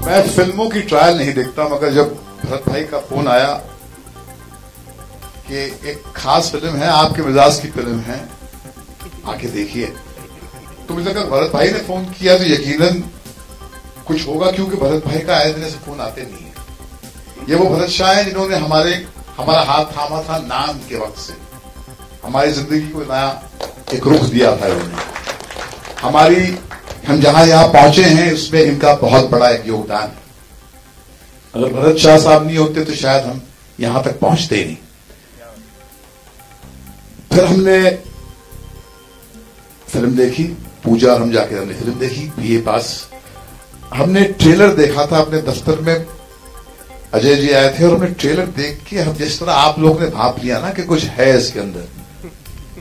मैं फिल्मों की ट्रायल नहीं देखता, मगर जब भरत भाई का फोन आया कि एक खास फिल्म है, आपके मिजाज की फिल्म है, आके देखिए, तो मुझे लगा भरत भाई ने फोन किया तो यकीनन कुछ होगा, क्योंकि भरत भाई का आए दिन से फोन आते नहीं है। ये वो भरत शाह है जिन्होंने हमारा हाथ थामा था नाम के वक्त से, हमारी जिंदगी को नया एक रुख दिया था इन्होंने। हम जहां यहां पहुंचे हैं उसमें इनका बहुत बड़ा एक योगदान है। अगर भरत शाह साहब नहीं होते तो शायद हम यहां तक पहुंचते ही नहीं। फिर हमने फिल्म देखी, पूजा और हम जाके हमने फिल्म देखी बीए पास। हमने ट्रेलर देखा था अपने दफ्तर में, अजय जी आए थे और हमने ट्रेलर देख के हम जिस तरह आप लोग ने भाप लिया ना कि कुछ है इसके अंदर,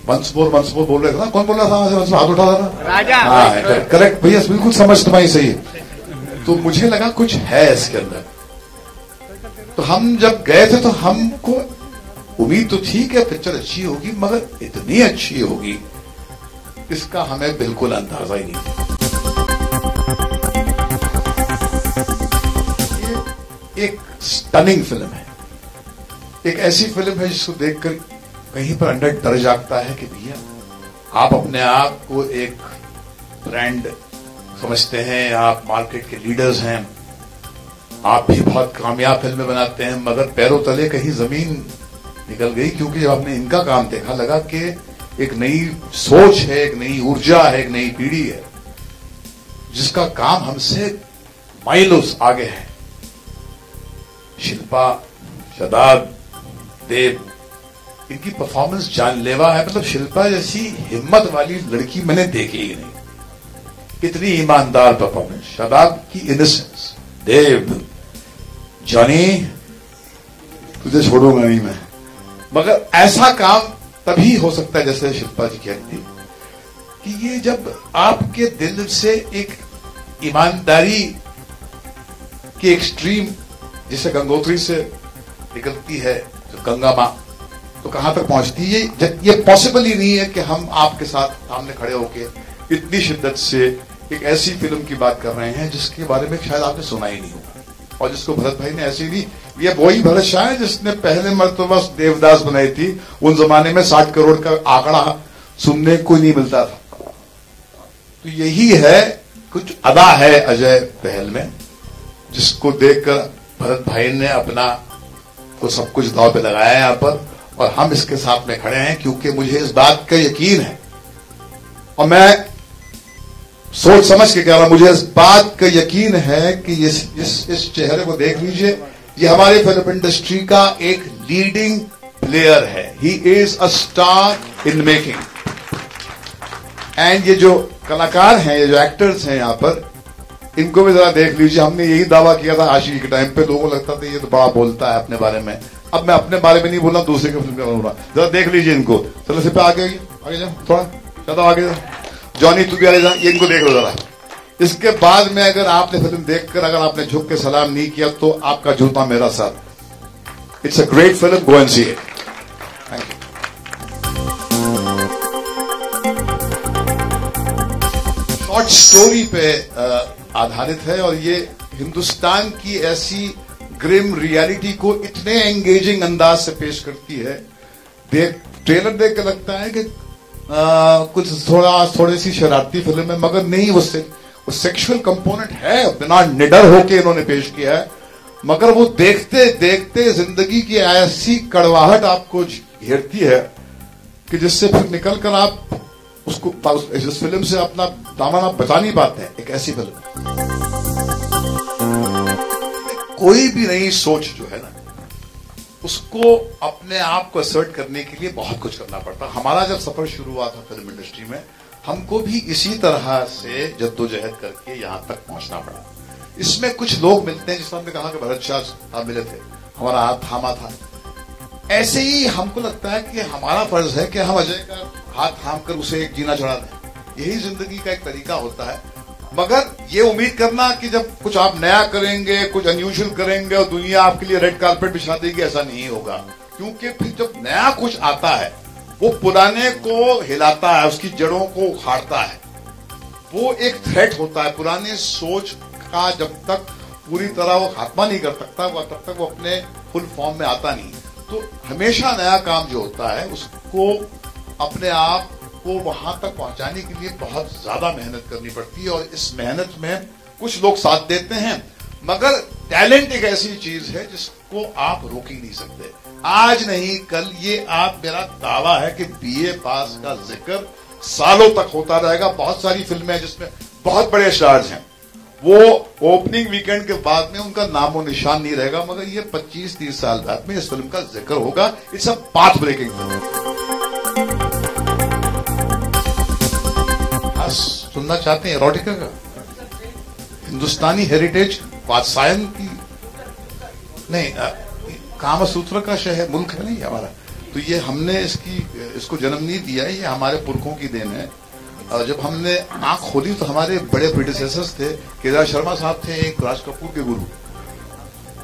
वंस मोर बोल रहे थे ना, कौन बोल रहा था, हाथ उठा था ना, राजा। हाँ करेक्ट भैया, बिल्कुल समझ तुम्हारी सही है। तो मुझे लगा कुछ है इसके अंदर। तो हम जब गए थे तो हमको उम्मीद तो थी कि पिक्चर अच्छी होगी, मगर इतनी अच्छी होगी इसका हमें बिल्कुल अंदाजा ही नहीं था। ये एक स्टनिंग फिल्म है, एक ऐसी फिल्म है जिसको देखकर कहीं पर अंदर डर जागता है कि भैया आप अपने आप को एक ब्रांड समझते हैं, आप मार्केट के लीडर्स हैं, आप भी बहुत कामयाब फिल्में बनाते हैं, मगर पैरों तले कहीं जमीन निकल गई, क्योंकि जब आपने इनका काम देखा लगा कि एक नई सोच है, एक नई ऊर्जा है, एक नई पीढ़ी है जिसका काम हमसे माइलों आगे है। शिल्पा, शादाब, देव, इनकी परफॉर्मेंस जानलेवा है। मतलब शिल्पा जैसी हिम्मत वाली लड़की मैंने देखी ही नहीं, इतनी ईमानदार परफॉर्मेंस। शादाब की इनोसेंस, देव, जॉनी तुझे छोड़ूंगा नहीं मैं, मगर ऐसा काम तभी हो सकता है जैसे शिल्पा जी कहती कि ये जब आपके दिल से एक ईमानदारी की एक स्ट्रीम जिसे गंगोत्री से निकलती है, जो गंगा मां, तो कहां तक पहुंचती है। ये पॉसिबल ही नहीं है कि हम आपके साथ सामने खड़े होकर इतनी शिद्दत से एक ऐसी फिल्म की बात कर रहे हैं जिसके बारे में शायद आपने सुना ही नहीं होगा, और जिसको भरत भाई ने ऐसी भी, ये वही भरत शाह है जिसने पहले मर्तबा देवदास बनाई थी। उन जमाने में 60 करोड़ का आंकड़ा सुनने को नहीं मिलता था। तो यही है, कुछ अदा है अजय पहल में, जिसको देखकर भरत भाई ने अपना तो सब कुछ दांव पे लगाया यहां पर, और हम इसके साथ में खड़े हैं, क्योंकि मुझे इस बात का यकीन है, और मैं सोच समझ के कह रहा हूं, मुझे इस बात का यकीन है कि इस चेहरे को देख लीजिए, ये हमारी फिल्म इंडस्ट्री का एक लीडिंग प्लेयर है। He is a star in making. And ये जो कलाकार हैं, ये जो एक्टर्स हैं यहां पर, इनको भी जरा देख लीजिए। हमने यही दावा किया था आशिकी के टाइम पे, लोगों को लगता था ये तो बड़ा बोलता है अपने बारे में। अब मैं अपने बारे में नहीं बोल रहा, दूसरे की फिल्म में बोल रहा। जरा देख लीजिए इनको। चलो सिर्फ आगे जाओ, थोड़ा ज्यादा आगे जाओ। जॉनी तू भी आगे जा, ये इनको देख लो जरा। इसके बाद में अगर आपने फिल्म देखकर अगर आपने झुक के सलाम नहीं किया तो आपका जूता मेरा साथ। It's a great film, go and see it. Thank you. Short story पे आधारित है, और ये हिंदुस्तान की ऐसी ग्रिम रियलिटी को इतने एंगेजिंग अंदाज से पेश करती है। ट्रेलर देख के लगता है कि कुछ थोड़ी सी शरारती फिल्म है, मगर नहीं, वो सेक्सुअल कंपोनेंट है, बिना निडर होके इन्होंने पेश किया है। मगर वो देखते देखते जिंदगी की ऐसी कड़वाहट आपको घेरती है कि जिससे फिर निकलकर आप उसको इस फिल्म से अपना दामन आप बचा नहीं पाते हैं। एक ऐसी फिल्म, कोई भी नई सोच जो है ना, उसको अपने आप को असर्ट करने के लिए बहुत कुछ करना पड़ता। हमारा जब सफर शुरू हुआ था फिल्म इंडस्ट्री में, हमको भी इसी तरह से जद्दोजहद करके यहां तक पहुंचना पड़ा। इसमें कुछ लोग मिलते हैं, जिसमें हमने कहा कि भरत शाह साहब मिले थे, हमारा हाथ थामा था। ऐसे ही हमको लगता है कि हमारा फर्ज है कि हम अजय का हाथ थाम कर उसे एक जीना चढ़ा दें। यही जिंदगी का एक तरीका होता है। मगर ये उम्मीद करना कि जब कुछ आप नया करेंगे, कुछ अनयूजुअल करेंगे और दुनिया आपके लिए रेड कार्पेट बिछा देगी, ऐसा नहीं होगा। क्योंकि फिर जब नया कुछ आता है, वो पुराने को हिलाता है, उसकी जड़ों को उखाड़ता है। वो एक थ्रेट होता है। पुराने सोच का जब तक पूरी तरह वो खात्मा नहीं कर सकता वो तब तक वो अपने फुल फॉर्म में आता नहीं। तो हमेशा नया काम जो होता है उसको अपने आप को वहां तक पहुंचाने के लिए बहुत ज्यादा मेहनत करनी पड़ती है, और इस मेहनत में कुछ लोग साथ देते हैं, मगर टैलेंट एक ऐसी चीज है जिसको आप रोक ही नहीं सकते। आज नहीं कल ये आप, मेरा दावा है कि बीए पास का जिक्र सालों तक होता रहेगा। बहुत सारी फिल्में हैं जिसमें बहुत बड़े स्टार्स हैं, वो ओपनिंग वीकेंड के बाद में उनका नामो निशान नहीं रहेगा, मगर ये 25-30 साल बाद में इस फिल्म का जिक्र होगा। It's a path breaking film. सुनना चाहते हैं एरोटिका का, हिंदुस्तानी हेरिटेज, वात्सायन की नहीं, कामसूत्र का शहर मुल्क है नहीं हमारा, तो ये हमने इसको जन्म नहीं दिया है, ये हमारे पुरखों की देन है। जब हमने आंख खोली तो हमारे बड़े प्रीडिसेसर्स थे, केदार शर्मा साहब थे एक राज कपूर के गुरु,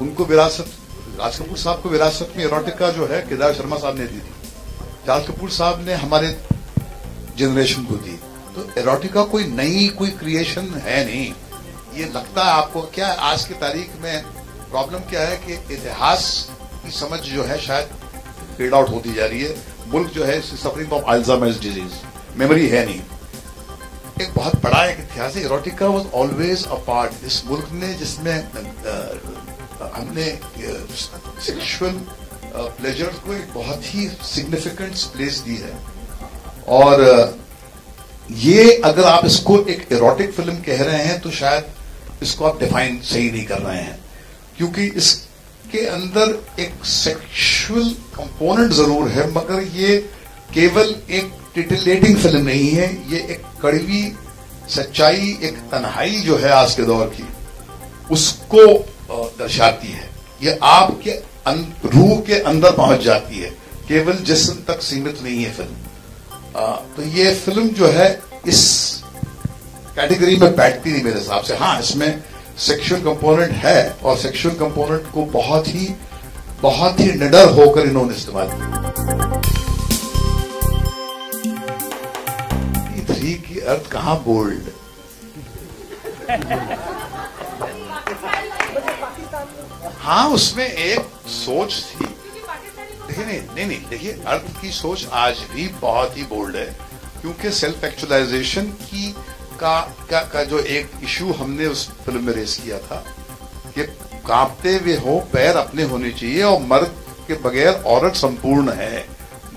उनको विरासत, राज कपूर साहब को विरासत में एरोटिका जो है केदार शर्मा साहब ने दी थी, राज कपूर साहब ने हमारे जनरेशन को दी। तो एरोटिका कोई नई कोई क्रिएशन है नहीं। ये लगता है आपको क्या, आज की तारीख में प्रॉब्लम क्या है कि इतिहास की समझ जो है शायद फेड आउट होती जा रही है। मुल्क जो है suffering from Alzheimer's disease, memory है नहीं। एक बहुत बड़ा एक इतिहास है, erotica was always a part इस मुल्क ने जिसमें हमने सेक्सुअल प्लेजर को एक बहुत ही सिग्निफिकेंट प्लेस दी है। और ये अगर आप इसको एक एरोटिक फिल्म कह रहे हैं तो शायद इसको आप डिफाइन सही नहीं कर रहे हैं, क्योंकि इसके अंदर एक सेक्सुअल कंपोनेंट जरूर है, मगर ये केवल एक टिटिलेटिंग फिल्म नहीं है, ये एक कड़वी सच्चाई, एक तन्हाई जो है आज के दौर की, उसको दर्शाती है। ये आपके रूह के अंदर पहुंच जाती है, केवल जिस्म तक सीमित नहीं है फिल्म। तो ये फिल्म जो है इस कैटेगरी में बैठती नहीं मेरे हिसाब से। हाँ, इसमें सेक्सुअल कंपोनेंट है, और सेक्सुअल कंपोनेंट को बहुत ही निडर होकर इन्होंने इस्तेमाल किया। 3 की अर्थ कहां बोल्ड, हाँ उसमें एक सोच थी। देखिए नहीं, देखिए अर्थ की सोच आज भी बहुत ही बोल्ड है, क्योंकि सेल्फ एक्चुअलाइजेशन की का जो एक इशू हमने उस फिल्म में रेस किया था कि कांपते हुए हो पैर अपने होने चाहिए, और मर्द के बगैर औरत संपूर्ण है,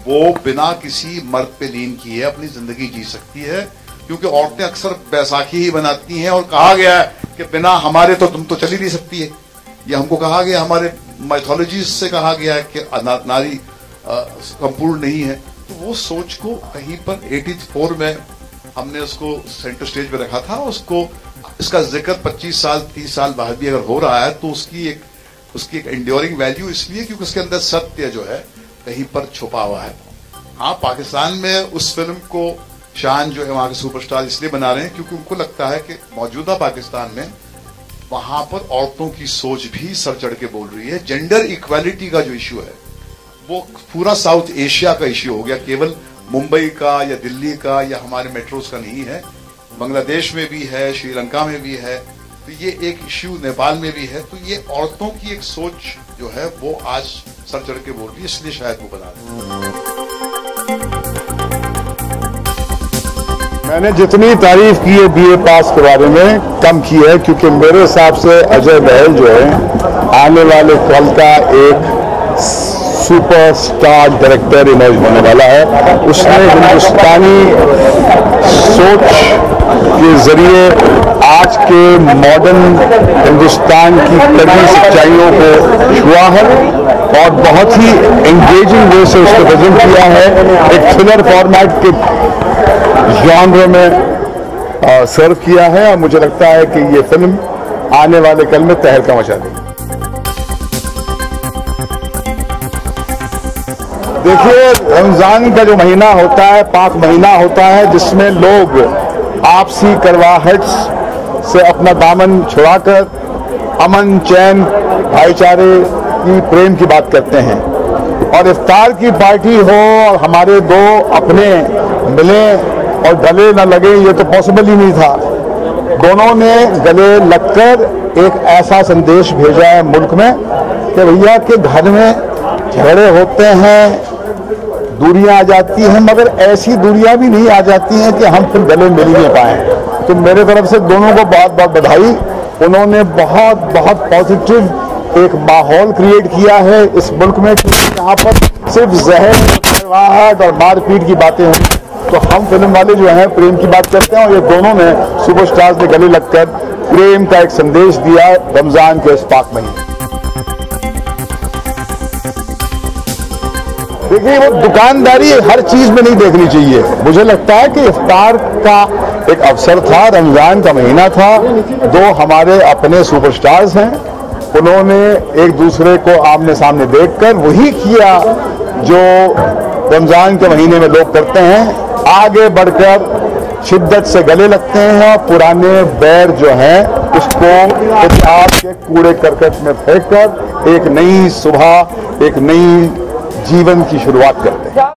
वो बिना किसी मर्द पे लीन किए अपनी जिंदगी जी सकती है, क्योंकि औरतें अक्सर बैसाखी ही बनाती हैं, और कहा गया है कि बिना हमारे तो तुम तो चल ही नहीं सकती है। ये हमको कहा गया, हमारे माइथोलॉजी से कहा गया है कि नारी संपूर्ण नहीं है। तो वो सोच को कहीं पर 84 में हमने उसको सेंटर स्टेज पे रखा था। उसको इसका जिक्र 25 साल 30 साल बाद भी अगर हो रहा है तो उसकी एक एंड्योरिंग वैल्यू इसलिए क्योंकि उसके अंदर सत्य जो है कहीं पर छुपा हुआ है। हाँ, पाकिस्तान में उस फिल्म को शान जो है वहां के सुपरस्टार इसलिए बना रहे हैं क्योंकि उनको लगता है कि मौजूदा पाकिस्तान में वहां पर औरतों की सोच भी सर चढ़ के बोल रही है। जेंडर इक्वालिटी का जो इश्यू है वो पूरा साउथ एशिया का इश्यू हो गया, केवल मुंबई का या दिल्ली का या हमारे मेट्रोज का नहीं है, बांग्लादेश में भी है, श्रीलंका में भी है, तो ये एक इश्यू नेपाल में भी है। तो ये औरतों की एक सोच जो है वो आज सर चढ़ के बोल रही है, इसलिए शायद वो बना रहे हैं। मैंने जितनी तारीफ की है बीए पास के बारे में कम की है, क्योंकि मेरे हिसाब से अजय बहल जो है आने वाले कल का एक सुपरस्टार डायरेक्टर इमर्ज होने वाला है। उसने हिंदुस्तानी सोच के जरिए आज के मॉडर्न हिंदुस्तान की कड़ी सच्चाइयों को छुआ है और बहुत ही एंगेजिंग वे से उसको प्रेजेंट किया है। एक थ्रिलर फॉर्मेट के जॉनर में सर्व किया है और मुझे लगता है कि ये फिल्म आने वाले कल में तहलका मचा देगी। देखिए, रमजान का जो महीना होता है पाक महीना होता है, जिसमें लोग आपसी करवाहट से अपना दामन छुड़ाकर अमन चैन भाईचारे की प्रेम की बात करते हैं। और इफ्तार की पार्टी हो और हमारे दो अपने मिलें और गले न लगे, ये तो पॉसिबल ही नहीं था। दोनों ने गले लगकर एक ऐसा संदेश भेजा है मुल्क में कि भैया के घर में झगड़े होते हैं, दूरियां आ जाती हैं, मगर ऐसी दूरियां भी नहीं आ जाती हैं कि हम फिर गले मिल नहीं पाए। तो मेरे तरफ से दोनों को बहुत बहुत बधाई। उन्होंने बहुत बहुत पॉजिटिव एक माहौल क्रिएट किया है इस मुल्क में, क्योंकि यहाँ पर सिर्फ जहर और मारपीट की बातें हैं। तो हम फिल्म वाले जो हैं प्रेम की बात करते हैं, और ये दोनों ने सुपरस्टार्स ने गले लगकर प्रेम का एक संदेश दिया रमजान के इस पाक महीने। देखिए, वो दुकानदारी हर चीज में नहीं देखनी चाहिए। मुझे लगता है कि इफ्तार का एक अवसर था, रमजान का महीना था, दो हमारे अपने सुपरस्टार्स हैं, उन्होंने एक दूसरे को आमने सामने देखकर वही किया जो रमजान के महीने में लोग करते हैं, आगे बढ़कर शिद्दत से गले लगते हैं और पुराने बैर जो हैं उसको इतिहास के कूड़े करकट में फेंककर एक नई सुबह, एक नई जीवन की शुरुआत करते हैं।